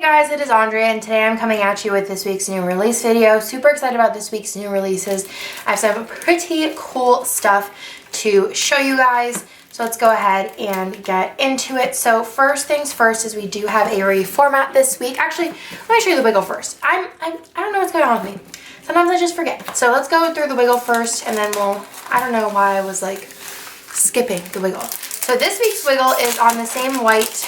Hey guys, it is Andrea and today I'm coming at you with this week's new release video. Super excited about this week's new releases. I have some pretty cool stuff to show you guys. So let's go ahead and get into it. So first things first is we do have a reformat this week. Actually, let me show you the wiggle first. I don't know what's going on with me. Sometimes I just forget. So let's go through the wiggle first and then I don't know why I was like skipping the wiggle. So this week's wiggle is on the same white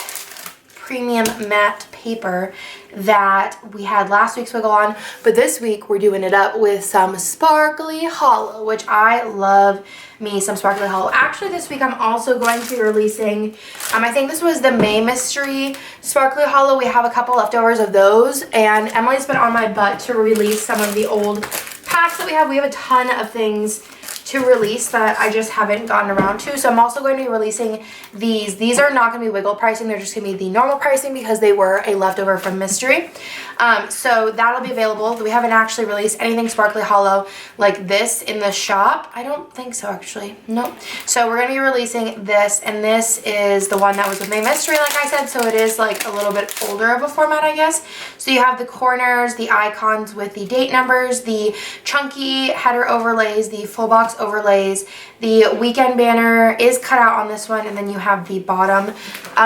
premium matte paper that we had last week's wiggle on, but this week we're doing it up with some sparkly hollow, which I love me some sparkly hollow. Actually, this week I'm also going to be releasing, I think this was the May Mystery sparkly hollow. We have a couple leftovers of those, and Emily's been on my butt to release some of the old packs that we have. We have a ton of things to release that I just haven't gotten around to. So I'm also going to be releasing these. These are not going to be wiggle pricing. They're just going to be the normal pricing because they were a leftover from Mystery. So that'll be available. We haven't actually released anything sparkly hollow like this in the shop. I don't think so, actually. Nope. So we're going to be releasing this, and this is the one that was with May Mystery, like I said. So it is like a little bit older of a format, I guess. So you have the corners, the icons with the date numbers, the chunky header overlays, the full box overlays. The weekend banner is cut out on this one, and then you have the bottom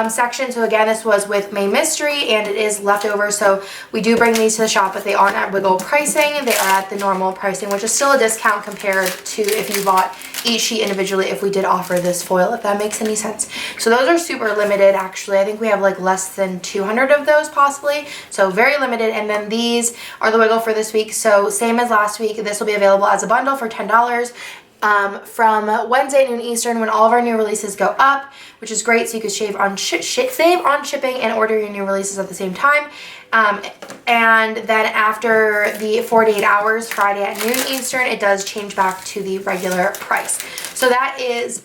section. So again, this was with May Mystery, and it is leftover. So we do bring these to the shop, but they aren't at wiggle pricing. They are at the normal pricing, which is still a discount compared to if you bought each sheet individually, if we did offer this foil, if that makes any sense. So those are super limited, actually. I think we have like less than 200 of those possibly, so very limited. And then these are the wiggle for this week. So same as last week, this will be available as a bundle for $10 from Wednesday at noon Eastern, when all of our new releases go up, which is great. So you can save on shipping and order your new releases at the same time. And then after the 48 hours, Friday at noon Eastern, it does change back to the regular price. So that is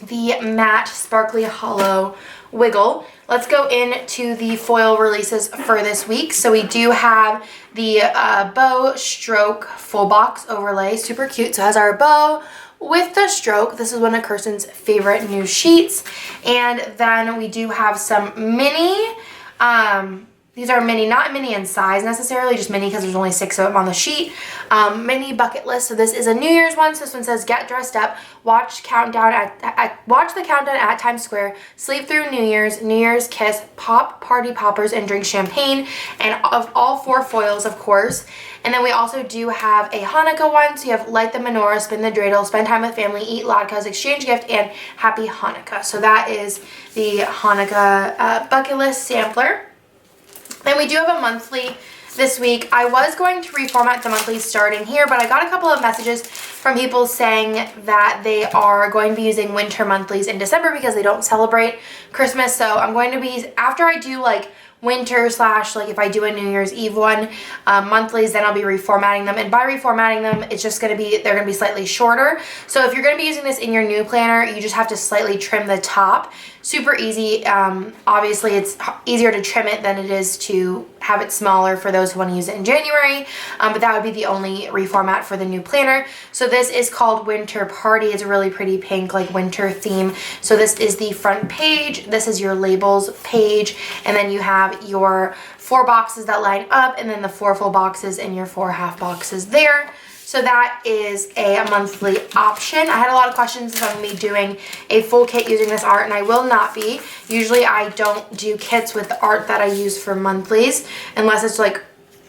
the matte sparkly hollow wiggle. Let's go into the foil releases for this week. So we do have the bow stroke full box overlay, super cute. So it has our bow with the stroke. This is one of Kirsten's favorite new sheets. And then we do have some mini, these are mini, not mini in size necessarily, just mini because there's only 6 of them on the sheet. Mini bucket list. So this is a New Year's one. So this one says, get dressed up, watch the countdown at Times Square, sleep through New Year's kiss, pop party poppers, and drink champagne. And of all 4 foils, of course. And then we also do have a Hanukkah one. So you have light the menorah, spin the dreidel, spend time with family, eat latkes, exchange gift, and happy Hanukkah. So that is the Hanukkah bucket list sampler. Then we do have a monthly this week. I was going to reformat the monthlies starting here, but I got a couple of messages from people saying that they are going to be using winter monthlies in December because they don't celebrate Christmas. So I'm going to be, after I do like winter / like if I do a New Year's Eve one, monthlies, then I'll be reformatting them. And by reformatting them, it's just going to be, they're going to be slightly shorter. So if you're going to be using this in your new planner, you just have to slightly trim the top. Super easy. Obviously, it's easier to trim it than it is to have it smaller for those who want to use it in January. But that would be the only reformat for the new planner. So this is called Winter Party. It's a really pretty pink, like winter theme. So this is the front page. This is your labels page. And then you have your 4 boxes that line up, and then the 4 full boxes and your 4 half boxes there. So that is a monthly option. I had a lot of questions if I'm going to be doing a full kit using this art, and I will not be. Usually I don't do kits with the art that I use for monthlies unless it's like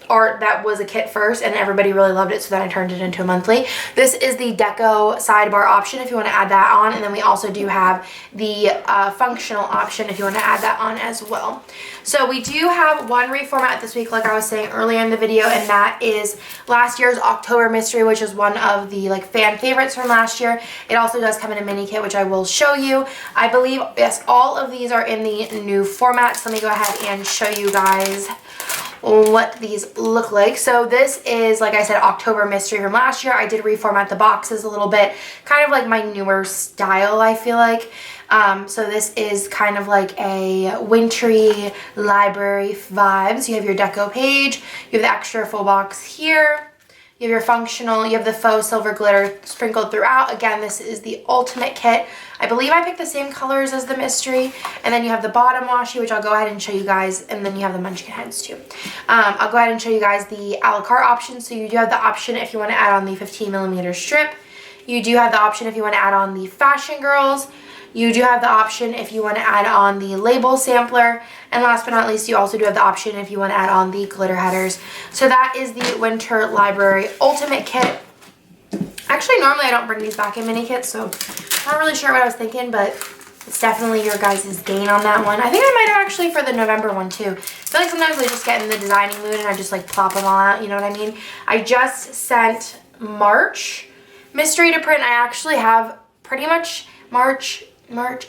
art that was a kit first and everybody really loved it, so then I turned it into a monthly. This is the deco sidebar option if you want to add that on, and then we also do have the functional option if you want to add that on as well. So we do have one reformat this week, like I was saying earlier in the video, and that is last year's October Mystery, which is one of the like fan favorites from last year. It also does come in a mini kit, which I will show you. I believe, yes, all of these are in the new format. So let me go ahead and show you guys what these look like. So this is, like I said, October Mystery from last year. I did reformat the boxes a little bit, kind of like my newer style, I feel like. So this is kind of like a wintry library vibes. You have your deco page, you have the extra full box here, You have your functional, you have the faux silver glitter sprinkled throughout. Again, this is the ultimate kit. I believe I picked the same colors as the mystery. And then you have the bottom washi, which I'll go ahead and show you guys. And then you have the munchkin heads too. I'll go ahead and show you guys the a la carte options. So you do have the option if you want to add on the 15mm strip. You do have the option if you want to add on the Fashion Girls. You do have the option if you want to add on the label sampler. And last but not least, you also do have the option if you want to add on the glitter headers. So that is the Winter Library Ultimate Kit. Actually, normally I don't bring these back in mini kits, so I'm not really sure what I was thinking, but it's definitely your guys' gain on that one. I think I might have actually for the November one too. I feel like sometimes I just get in the designing mood and I just like plop them all out, you know what I mean? I just sent March mystery to print. I actually have pretty much March,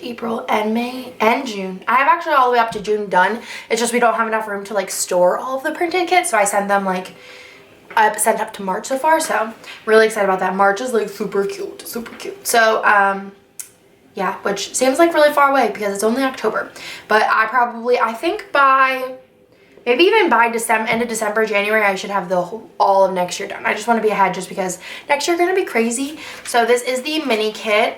April, and May, and June. I have actually all the way up to June done. It's just we don't have enough room to like store all of the printed kits, so I send them like, I've sent up to March so far, so really excited about that. March is like super cute, super cute. So, yeah, which seems like really far away because it's only October. But I think by, maybe even by end of December, January, I should have all of next year done. I just want to be ahead just because next year going to be crazy. So this is the mini kit.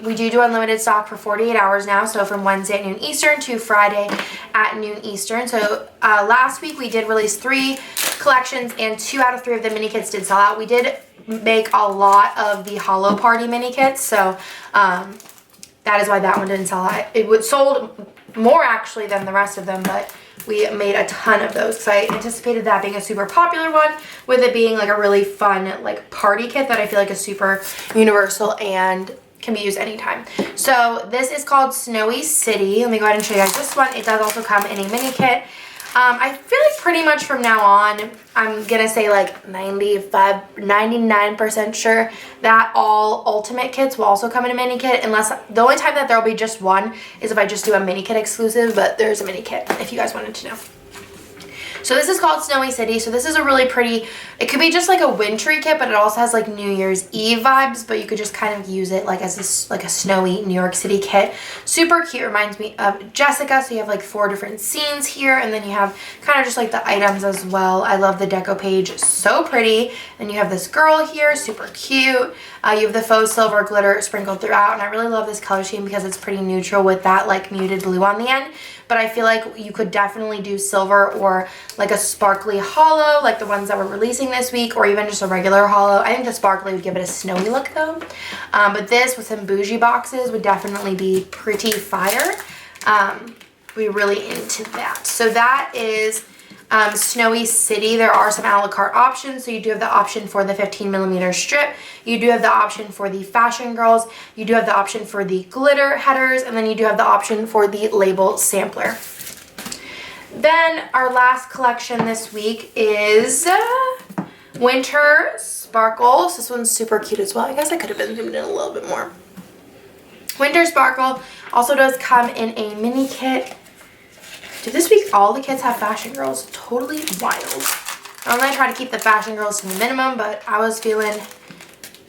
We do unlimited stock for 48 hours now. So from Wednesday at noon Eastern to Friday at noon Eastern. So last week we did release 3 collections and 2 out of 3 of the mini kits did sell out. We did make a lot of the Hollow Party mini kits. So that is why that one didn't sell out. It sold more actually than the rest of them, but we made a ton of those because I anticipated that being a super popular one, with it being like a really fun like party kit that I feel like is super universal and can be used anytime. So this is called Snowy City. Let me go ahead and show you guys this one. It does also come in a mini kit. I feel like pretty much from now on, I'm gonna say like 99% sure that all ultimate kits will also come in a mini kit, unless the only time that there'll be just one is if I just do a mini kit exclusive, but there's a mini kit if you guys wanted to know. So this is called Snowy City. So this is a really pretty, it could be just like a wintry kit, but it also has like New Year's Eve vibes, but you could just kind of use it like as this, like a snowy New York City kit. Super cute, reminds me of Jessica. So you have like 4 different scenes here, and then you have kind of just like the items as well. I love the deco page, so pretty. And you have this girl here, super cute. You have the faux silver glitter sprinkled throughout, and I really love this color scheme because it's pretty neutral with that like muted blue on the end. But I feel like you could definitely do silver or like a sparkly hollow, like the ones that we're releasing this week, or even just a regular hollow. I think the sparkly would give it a snowy look though. But this with some bougie boxes would definitely be pretty fire. We're really into that. So that is Snowy City. There are some a la carte options. So you do have the option for the 15mm strip. You do have the option for the Fashion Girls. You do have the option for the glitter headers. And then you do have the option for the label sampler. Then our last collection this week is Winter Sparkle. So this one's super cute as well. I guess I could have been zoomed in a little bit more. Winter Sparkle also does come in a mini kit. Dude, this week all the kids have Fashion Girls. Totally wild. Normally I try to keep the Fashion Girls to the minimum, but I was feeling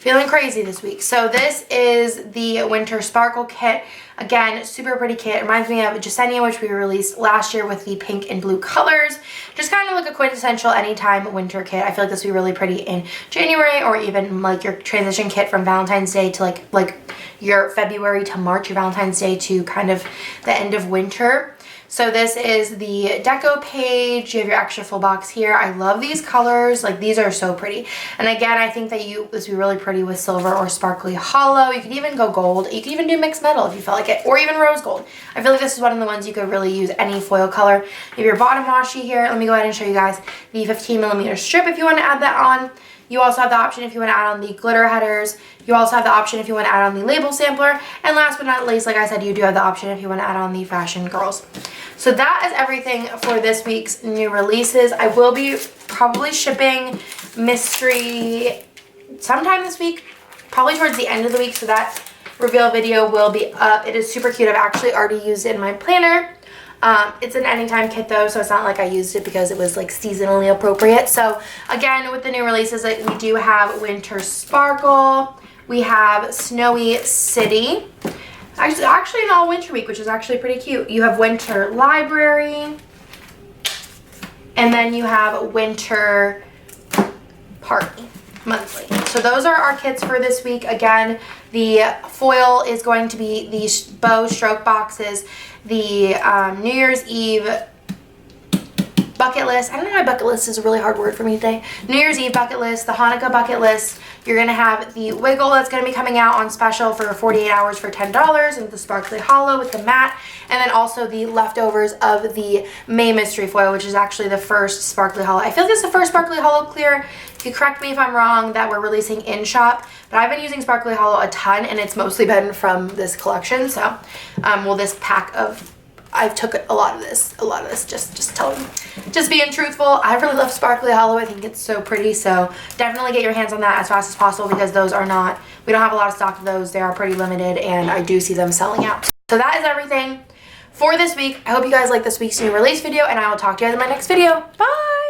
crazy this week. So this is the Winter Sparkle kit. Again, super pretty kit. It reminds me of Jasenia, which we released last year with the pink and blue colors. Just kind of like a quintessential anytime winter kit. I feel like this would be really pretty in January, or even like your transition kit from Valentine's Day to like your February to March, your Valentine's Day to kind of the end of winter. So this is the deco page. You have your extra full box here. I love these colors. Like, these are so pretty. And again, I think that this would be really pretty with silver or sparkly hollow. You could even go gold. You could even do mixed metal if you felt like it, or even rose gold. I feel like this is one of the ones you could really use any foil color. You have your bottom washi here. Let me go ahead and show you guys the 15mm strip if you want to add that on. You also have the option if you want to add on the glitter headers. You also have the option if you want to add on the label sampler. And last but not least, like I said, you do have the option if you want to add on the Fashion Girls. So that is everything for this week's new releases. I will be probably shipping Mystery sometime this week, probably towards the end of the week, so that reveal video will be up. It is super cute. I've actually already used it in my planner. It's an anytime kit though, so it's not like I used it because it was like seasonally appropriate. So again, with the new releases, we do have Winter Sparkle, we have Snowy City, actually an all winter week, which is actually pretty cute. You have Winter Library, and then you have Winter Party monthly. So those are our kits for this week. Again, the foil is going to be these bow stroke boxes, the New Year's Eve bucket list. I don't know why bucket list is a really hard word for me today. New Year's Eve bucket list, the Hanukkah bucket list. You're going to have the Wiggle that's going to be coming out on special for 48 hours for $10, and the Sparkly Hollow with the matte, and then also the leftovers of the May Mystery Foil, which is actually the first Sparkly Hollow. I feel like this is the first Sparkly Hollow clear. If you correct me if I'm wrong, that we're releasing in shop, but I've been using Sparkly Hollow a ton, and it's mostly been from this collection. So, well, this pack of, I've took a lot of this, just being truthful. I really love Sparkly Hollow. I think it's so pretty, so definitely get your hands on that as fast as possible, because those are not, we don't have a lot of stock of those. They are pretty limited, and I do see them selling out. So that is everything for this week. I hope you guys like this week's new release video, and I will talk to you guys in my next video. Bye!